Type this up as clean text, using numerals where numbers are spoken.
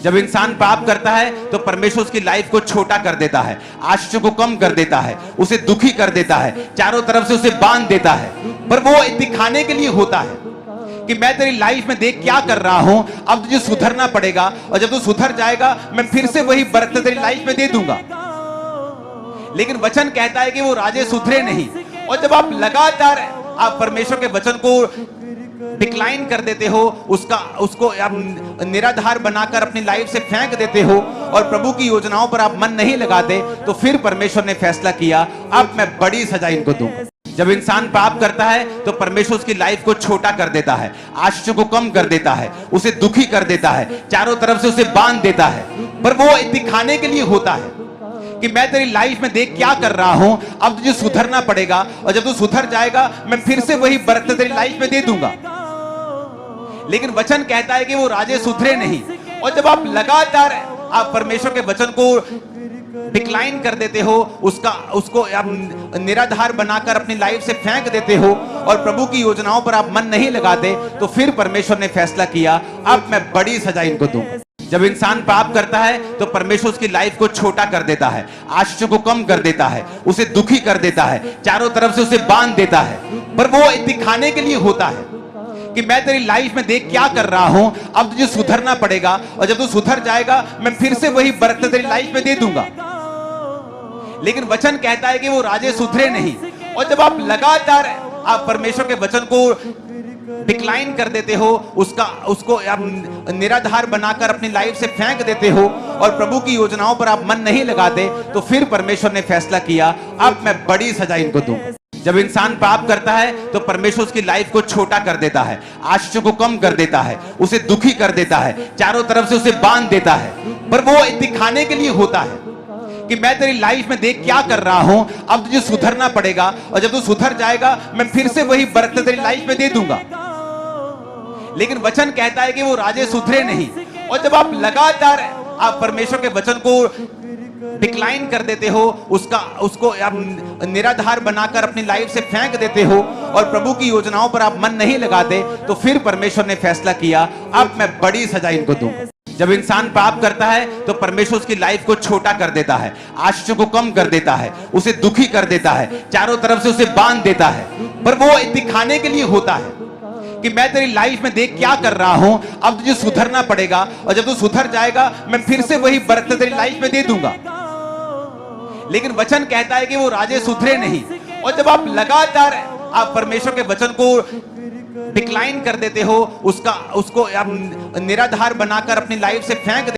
जब इंसान पाप करता है तो परमेश्वर उसकी लाइफ को छोटा कर देता है, आशीषों को कम कर देता है, उसे दुखी कर देता है, चारों तरफ से उसे बांध देता है। पर वो दिखाने के लिए होता है कि मैं तेरी लाइफ में देख क्या कर रहा हूं, अब तुझे सुधरना पड़ेगा, और जब तू सुधर जाएगा मैं फिर से वही बरकत तेरी लाइफ में दे दूंगा। लेकिन वचन कहता है कि वो राजे सुधरे नहीं। और जब आप लगातार आप परमेश्वर के वचन को डिक्लाइन कर देते हो, उसको आप निराधार बनाकर अपनी लाइफ से फेंक देते हो और प्रभु की योजनाओं पर आप मन नहीं लगाते, तो फिर परमेश्वर ने फैसला किया अब मैं बड़ी सजा इनको दूंगा। जब इंसान पाप करता है तो परमेश्वर उसकी लाइफ को छोटा कर देता है, आशीषों को कम कर देता है, उसे दुखी कर देता है, चारों तरफ से उसे बांध देता है। पर वो दिखाने के लिए होता है कि मैं तेरी लाइफ में देख क्या कर रहा हूं, अब तुझे सुधरना पड़ेगा, और जब तू सुधर जाएगा मैं फिर से वही बरकत तेरी लाइफ में दे दूंगा। लेकिन वचन कहता है कि वो राजे सुधरे नहीं। और जब आप लगातार आप परमेश्वर के वचन को डिक्लाइन कर देते हो, उसको आप निराधार बनाकर अपनी लाइफ से फेंक देते हो और प्रभु की योजनाओं पर आप मन नहीं लगाते, तो फिर परमेश्वर ने फैसला किया अब मैं बड़ी सजा इनको दूंगा। जब इंसान पाप करता है तो परमेश्वर उसकी लाइफ को छोटा कर देता है, आशीषों को कम कर देता है, उसे दुखी कर देता है, चारों तरफ से उसे बांध देता है। पर वो दिखाने के लिए होता है कि मैं तेरी लाइफ में देख क्या कर रहा हूं, अब तुझे सुधरना पड़ेगा, और जब तू सुधर जाएगा मैं फिर से वही बरकत तेरी लाइफ में दे दूंगा। लेकिन वचन कहता है कि वो राजे सुधरे नहीं। और जब आप लगातार आप परमेश्वर के वचन को डिक्लाइन कर देते हो, उसको आप निराधार बनाकर अपनी लाइफ से फेंक देते हो और प्रभु की योजनाओं पर आप मन नहीं लगाते, तो फिर परमेश्वर ने फैसला किया अब मैं बड़ी सजा इनको दूंगा। जब इंसान पाप करता है तो परमेश्वर उसकी लाइफ को छोटा कर देता है, आशीषों को कम कर देता है, उसे दुखी कर देता है, चारों तरफ से उसे बांध देता है। पर वो दिखाने के लिए होता है कि मैं तेरी लाइफ में देख क्या कर रहा हूं, अब तुझे सुधरना पड़ेगा, और जब तू सुधर जाएगा मैं फिर से वही बरकत तेरी लाइफ में दे दूंगा। लेकिन वचन कहता है कि वो राजे सुधरे नहीं। और जब आप लगातार आप परमेश्वर के वचन को डिक्लाइन कर देते हो, उसको आप निराधार बनाकर अपनी लाइफ से फेंक देते हो और प्रभु की योजनाओं पर आप मन नहीं लगाते, तो फिर परमेश्वर ने फैसला किया अब मैं बड़ी सजा इनको दूंगा। जब इंसान पाप करता है तो परमेश्वर उसकी लाइफ को छोटा कर देता है, आशीषों को कम कर देता है, उसे दुखी कर देता है, चारों तरफ से उसे बांध देता है। पर वो दिखाने के लिए होता है कि मैं तेरी लाइफ में देख क्या कर रहा हूं, अब तुझे सुधरना पड़ेगा, और जब तू सुधर जाएगा मैं फिर से वही बरकत तेरी लाइफ में दे दूंगा। लेकिन वचन कहता है कि वो राजे सुधरे नहीं। और जब आप लगातार आप परमेश्वर के वचन को डिक्लाइन कर देते हो, उसको आप निराधार बनाकर अपनी लाइफ से फेंक